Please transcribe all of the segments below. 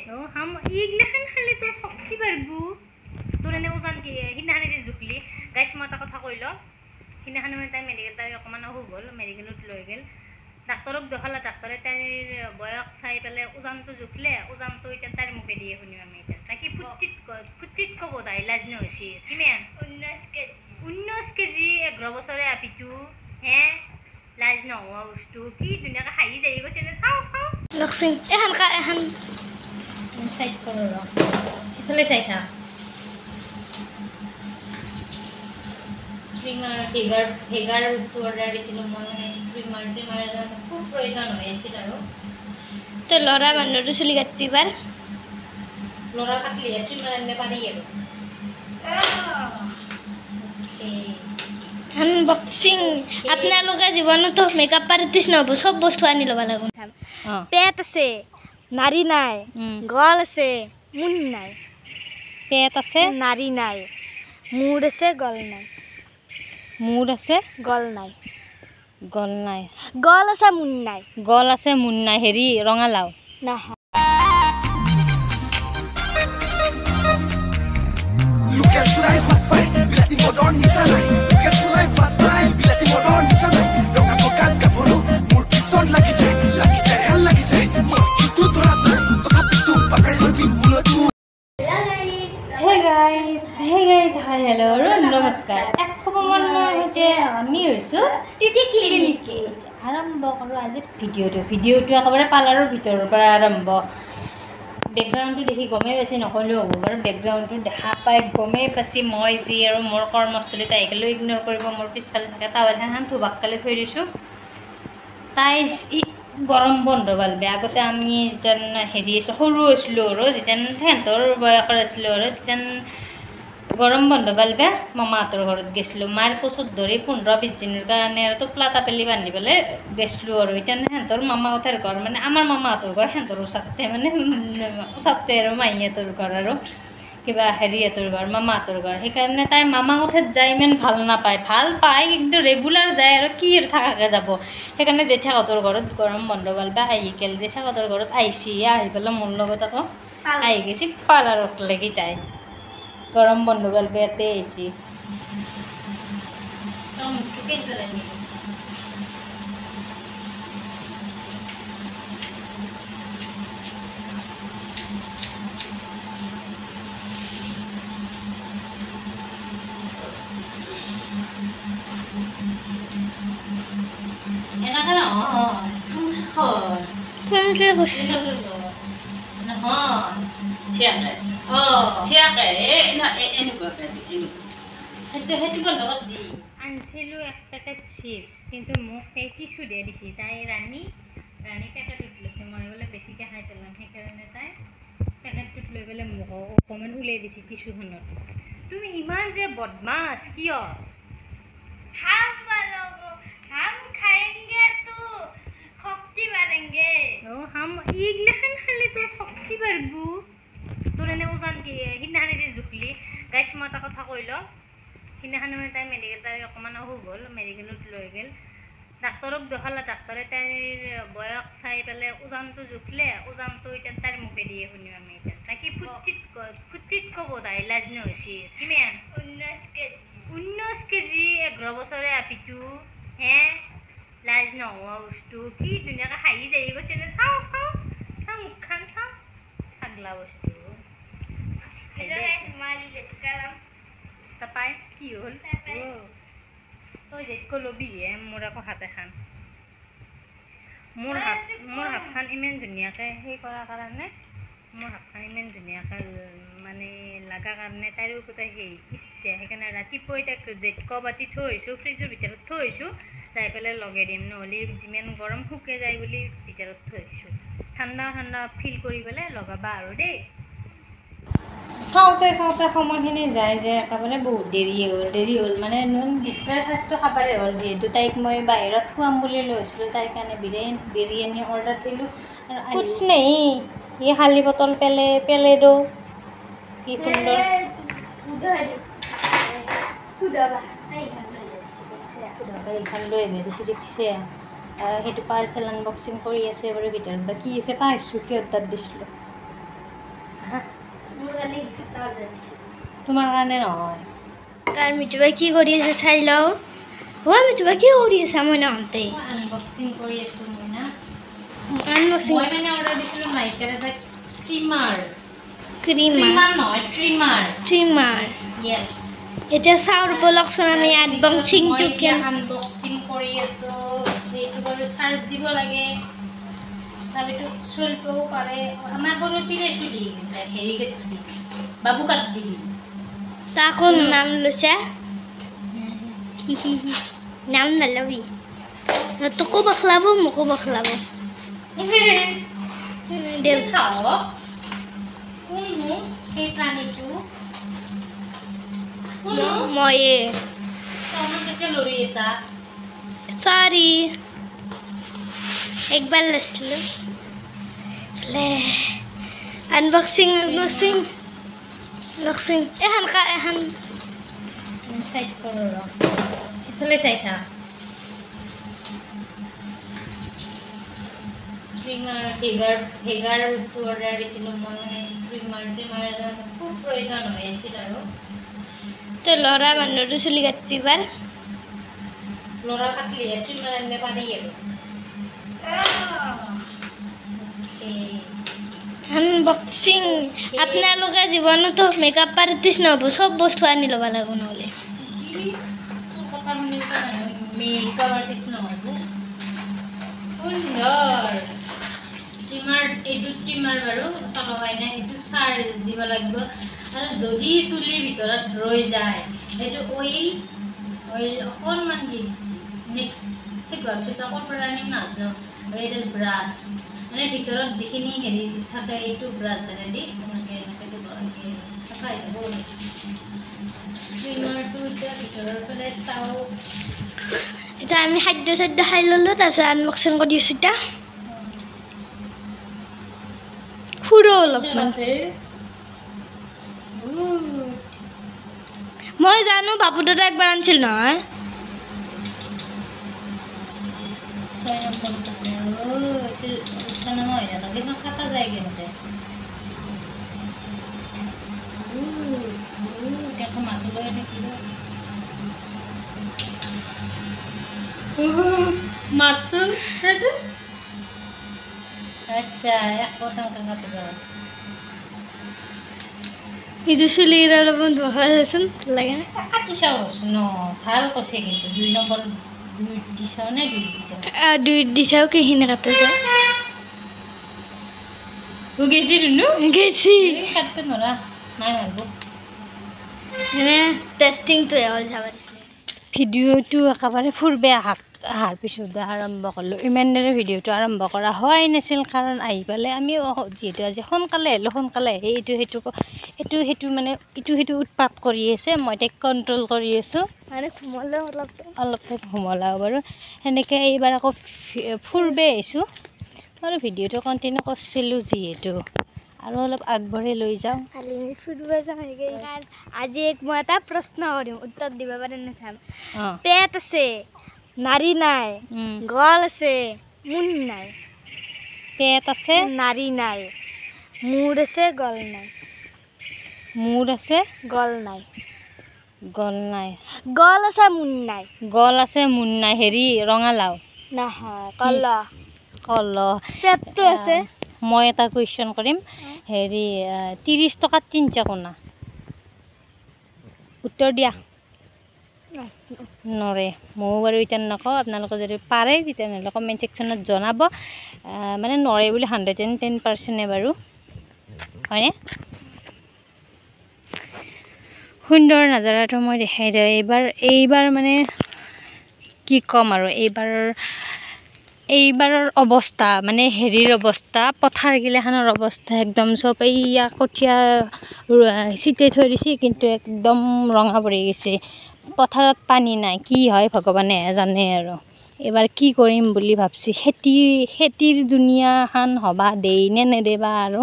হাম ইগলাখান খালি তোৰ শক্তি বাঢ়বো তোৰ এনে ওজন কি সিদিনাখানে যে জুখলি গাইছ মই এটা কথা কৈ ল সিদিনাখানে মানে তাই মেডিকেল তাই অকণমান অসুখ হ'ল মেডিকেলত লৈ গ'ল ডাক্তৰক দেখালে ডাক্তৰে তাইৰ বয়স চাই পেলাই ওজনটো জুখলে ওজনটো এতিয়া তাইৰ মুখে দিয়ে শুনিম আমি এতিয়া তাকে ফুটিত ক'ব তাই লাজ নহৈছে কিমান 19 কেজি 11 বছৰে আপিটো হে লাজ নোহোৱা বস্তু কি ধুনীয়াকৈ হাঁহি যাই গৈছে চাওঁ লক্সিং এখন চাইড কৰোঁ ৰ সেইফালে চাই থাক ট্ৰিমাৰ হেগাৰ বস্তু অৰ্ডাৰ দিছিলোঁ মই মানে ট্ৰিমাৰ এজন খুব প্ৰয়োজন হৈ আছিল আৰু তো ল'ৰা মানুহটো চুলি কাটিবি বাৰ ল'ৰা কাটিলে ট্ৰিমাৰ আনিব পাৰি আৰু আনবক্সিং আপোনালোকে জীৱনতো মেকআপ আৰ্টিষ্ট নহ'ব চব বস্তু আনি ল'ব লাগিব পেট আছে নাৰী নাই গল আছে মুন নাই পেট আছে নাৰী নাই মূৰ আছে গল নাই মূৰ আছে গল নাই গল আছে মুন নাই হেৰি ৰঙালাও নহয় हेलो नमस्कार আমি হৈছোঁ টিটি ক্লিনিকে আৰম্ভ কৰোঁ আজি ভিডিঅ'টো একেবাৰে পাৰ্লাৰৰ ভিতৰৰ পৰা আৰম্ভ বেকগ্ৰাউণ্ডটো দেখি গমেই পাইছে নক'লেও হ'ব বাৰু বেকগ্ৰাউণ্ডটো দেখা পাই গমেই পাইছে মই যি আৰু মোৰ কৰ্মস্থলীত আহিলেও ইগন'ৰ কৰিব মোৰ পিছফালে থাকে টাৱেলখন ধুবাককালি থৈ দিছোঁ তাই গৰম বন্ধ পালবে আগতে আমি যেতিয়া হেৰি সৰু আছিলোঁ আৰু যেতিয়া সিহঁতৰ বয়সৰ আছিলোঁ আৰু তেতিয়া গৰম বন্ধ পালবে মামাহঁতৰ ঘৰত গৈছিলোঁ মাৰ কোচত ধৰি 15-20 দিনৰ কাৰণে আৰু টোপলা টাপেলি বান্ধি পেলাই গৈছিলোঁ আৰু এতিয়া সিহঁতৰ মামাহঁতৰ ঘৰ মানে আমাৰ মামাহঁতৰ ঘৰ সিহঁতৰ ওচৰতে মানে ওচৰতে আৰু মাহীহঁতৰ ঘৰ আৰু কিবা হেৰিহঁতৰ ঘৰ মামাহঁতৰ ঘৰ সেইকাৰণে তাই মামাহঁতত যাই ইমান ভাল নাপায় ভাল পায় কিন্তু ৰেগুলাৰ যায় আৰু কি থাকাকৈ যাব সেইকাৰণে জেঠাহঁতৰ ঘৰত গৰম বন্ধ পালবে আহি গ'ল জেঠাহঁতৰ ঘৰত আহিছি আহি পেলাই মোৰ লগত আকৌ আহি গৈছে পাৰ্লাৰত লাগি তাই গৰম বন্ধ পালবে ইয়াতে আহিছি এনেকৈ কোনকে কৈছে সেইটো বন্ধ কৰি দি আনিছিলোঁ এক পেকেট চিপছ কিন্তু মোক সেই টিচু দিয়ে দিছে তাই ৰাণী পেকেটত লৈছে মই বোলে বেছিকৈ খাই পেলাম সেইকাৰণে তাই পেকেটটোত লৈ পেলাই মোক অকণমান উলিয়াই দিছে টিচুখনত তুমি ইমান যে বদমাছ কিয় হাম ইগলাখান খালি তোৰ শক্তি বাঢ়বো তোৰ এনে ওজন কি সিদিনাখানে যে জুখলি গাইছ মই এটা কথা কৈ ল সিদিনাখানে মানে তাই মেডিকেল তাই অকণমান অসুখ হ'ল মেডিকেলত লৈ গ'ল ডাক্তৰক দেখালে ডাক্তৰে তাইৰ বয়স চাই পেলাই ওজনটো জুখলে ওজনটো এতিয়া তাইৰ মুখে দিয়ে শুনিম আমি এতিয়া তাকে ফুটিত ক'ব তাই লাজ নহৈছে কিমান 19 কেজি 11 বছৰে আপিটো হে লাজ নোহোৱা বস্তু কি ধুনীয়াকৈ হাঁহি যাই গৈছে চাওঁ মুখখন চাওঁ ছাগলা বস্তু তাপাই কি হ'ল তই যেতকৈ ল'বিহে মোৰ আকৌ হাত এখন মোৰ হাতখন ইমান ধুনীয়াকৈ সেই কৰাৰ কাৰণে মোৰ হাতখন ইমান ধুনীয়াকৈ মানে লগা কাৰণে তাইৰো গোটেই সেই ইচ্ছা সেইকাৰণে ৰাতিপুৱাই তাইক জেটক বাতি থৈ আহিছোঁ ফ্ৰিজৰ ভিতৰত থৈ আহিছোঁ যাই পেলাই লগাই দিম নহ'লে যিমান গৰম শুকে যায় বুলি ভিতৰত থৈ আহিছোঁ ঠাণ্ডা ফিল কৰি পেলাই লগাবা আৰু দেই চাওঁতে সময়খিনি যায় যে একেবাৰে বহুত দেৰি হ'ল মানে ব্ৰেকফাষ্টটো খাবাৰে হ'ল যিহেতু তাইক মই বাহিৰত খুৱাম বুলি লৈছিলোঁ তাইৰ কাৰণে বিৰিয়ানী অৰ্ডাৰ দিলোঁ আৰু কুছ নেই ये खाली बोतल पेले दो কি সুন্দৰ এইখান লৈ মেডিচিন দেখিছে সেইটো পাৰ্চেল আনবক্সিং কৰি আছে বাৰু ভিতৰত বা কি আছে পাইছোঁ কি অৰ্ডাৰ দিছিলোঁ তোমাৰ কাৰণে নহয় তাৰ মিঠুবাই কি কৰি আছে চাই লওঁ হয় মিঠুবাই কি কৰি আছে মই নাহতে আনবক্সিং কৰি আছো মই না আনবক্সিং মই মানে অৰ্ডাৰ দিছিলো নাইকাৰ এটা ট্ৰিমাৰ ক্ৰীমাৰ নহয় ট্ৰিমাৰ ট্ৰিমাৰ য়েছ এতিয়া চাউৰ বলকচোন আমি আনবক্সিংটো আনবক্সিং কৰি আছো এইটো বাৰু চাৰ্জ দিব লাগে চাবিটো চলিবও পাৰে আমাৰ সৰু পিলে চুলি হেৰি কাটি বাবু কাটি দিলি তাকো নাম লৈছে নাম নলবি তোকো বখলাব মোকো বখলাব দেউ খাওক কোননো সেই প্ৰাণীটো ময়ে তখন কেতিয়া লৰি আছা সৰি একবাৰ লৈছিলোঁ আনবক্সিং আনবক্সিং আনবক্সিং এখন চাইড কৰোঁ ৰ এইফালে চাই থাক ট্ৰিমাৰ হেগাৰ বস্তু অৰ্ডাৰ দিছিলোঁ মই মানে ট্ৰিমাৰ এজন খুব প্ৰয়োজন হৈ আছিল আৰু তো ল'ৰা মানুহটো চুলি কাটিবাৰ ল'ৰা কাটলিহে ট্ৰিমাৰ আনিব পাৰি আৰু আনবক্সিং আপোনালোকে জীৱনতো মেকআপ আৰ্টিষ্ট নহ'ব চব বস্তু আনি ল'ব লাগিব নহ'লে কথা শুনি মেকআপ আৰ্টিষ্ট নহ'ব সুন্দৰ ট্ৰিমাৰ এইটো ট্ৰিমাৰ বাৰু চলবাই নাই এইটো চাৰ্জ দিব লাগিব আৰু যদি চুলিৰ ভিতৰত ৰৈ যায় সেইটো অইল অকণমান দি দিছি নেক্সট সেইটো ভাবিছোঁ ক'ৰ পৰা আনিম নাজানো আৰু এইডাল ব্ৰাছ মানে ভিতৰত যিখিনি হেৰি থাকে এইটো ব্ৰাছ থাকে দি এনেকৈ দিব লাগে চাফাই যাব ট্ৰিমাৰটো এতিয়া ভিতৰৰ ফালে চাওঁ এতিয়া আমি খাদ্য চাদ্য খাই ল'লোঁ তাৰপিছত আনবক্সিং কৰি আছোঁ এতিয়া ফুৰো অলপমান মই জানো বাবু দাদা একবাৰ আনিছিল নহয় 6 নম্বৰ এইটো নহয় জানো কিন্তু কাটা যায়গৈ মতে দেখো মাতি লৈ থাকিব মাতটো আচ্ছা 100 টকা কাটিব ইটো চুলি অলপমান বহা যাচোন লাগে না কাটি চাওঁচোন ন ভাল কৈছে কিন্তু 2 নম্বৰ 2 দি চাওঁ নে 2 দি চাওঁ 2 দি চাওঁ কিখিনি কাটা যায় গেছি ৰুনু গেছি কাটতে নৰা নাই মাৰিব এনে টেষ্টিংটো হ'ল চাব দিছিলে ভিডিঅ'টো একেবাৰে ফুৰবে অহাৰ পিছত আৰম্ভ কৰিলোঁ ইমান দেৰি ভিডিঅ'টো আৰম্ভ কৰা হোৱাই নাছিল কাৰণ আহি পালে আমি যিহেতু আজি সোনকালে আহিলোঁ সোনকালে আহি সেইটো মানে ইটো উৎপাত কৰি আছে মই তাইক কণ্ট্ৰল কৰি আছোঁ মানে ঘুমলাও অলপ ঘুমলাও বাৰু সেনেকৈ এইবাৰ আকৌ ফুৰবে আহিছোঁ আৰু ভিডিঅ'টো কণ্টিনিউ কৰিছিলোঁ যিহেতু আৰু অলপ আগবঢ়াই লৈ যাওঁ কালি ফুৰিব যাম আজি মই এটা প্ৰশ্ন কৰিম উত্তৰ দিব পাৰে নে চাম পেট আছে নাৰী নাই গল আছে মূৰ নাই পেট আছে নাৰী নাই মূৰ আছে গল নাই মূৰ আছে গল নাই গল নাই গল আছে মূৰ নাই গল আছে মূৰ নাই হেৰি ৰঙালাও নহয় কল কল পেটটো আছে মই এটা কুৱেশ্যন কৰিম হেৰি 30 টকাত 3 কোণা উত্তৰ দিয়া নৰে ময়ো বাৰু এতিয়া নকওঁ আপোনালোকে যদি পাৰে তেতিয়াহ'লে কমেণ্ট ছেকশ্যনত জনাব মানে নৰে বুলি 110% বাৰু হয়নে সুন্দৰ নাজাৰাটো মই দেখাই দিওঁ এইবাৰ মানে কি ক'ম আৰু এইবাৰৰ অৱস্থা মানে হেৰিৰ অৱস্থা পথাৰগিলাখনৰ অৱস্থা একদম চব এইয়া কঠীয়া ছিটাই থৈ দিছে কিন্তু একদম ৰঙা পৰি গৈছে পথাৰত পানী নাই কি হয় ভগৱানে জানে আৰু এইবাৰ কি কৰিম বুলি ভাবছি খেতিৰ দুনিয়াখন হবা দেই নে নেদেবা আৰু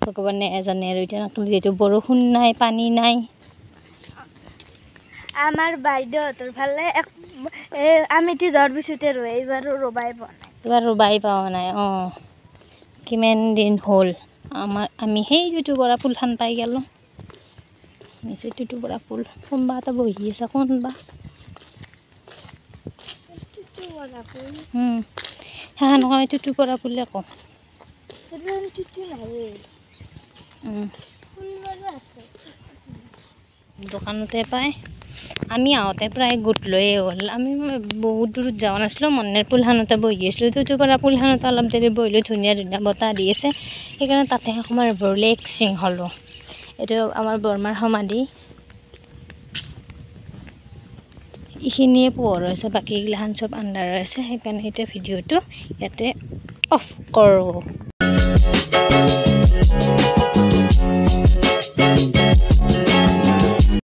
ভগৱানে জানে আৰু এতিয়া যিহেতু বৰষুণ নাই পানী নাই আমাৰ বাইদেউহঁতৰ ফালে আমিতি যোৱাৰ পিছতে এইবাৰো ৰুবাই পোৱা নাই এইবাৰ ৰুবাই পোৱা নাই কিমান দিন হ'ল আমি সেই টুটুপৰা ফুলখন পাই গ'লোঁ টুটুপৰা ফুল কোনোবা এটা বহি আছে কোনবা সেইখন কয় টুটুপৰা ফুলে কওঁ দোকানতে পায় আমি আহোঁতে প্ৰায় গোট লৈয়ে হ'ল আমি বহুত দূৰত যোৱা নাছিলোঁ মন্দিৰ ফুলখনতে বহি আছিলোঁ টুটুপৰা ফুলখনতে অলপ দেৰি বহিলোঁ ধুনীয়া ধুনীয়া বতাহ দি আছে সেইকাৰণে তাতে আমাৰ ৰিলেক্সিং হ'লোঁ এইটো আমাৰ বৰমাৰ সমাধি এইখিনিয়ে পোহৰ হৈছে বাকীগিলাখান চব আন্ধাৰ হৈ আছে সেইকাৰণে এতিয়া ভিডিঅ'টো ইয়াতে অফ কৰোঁ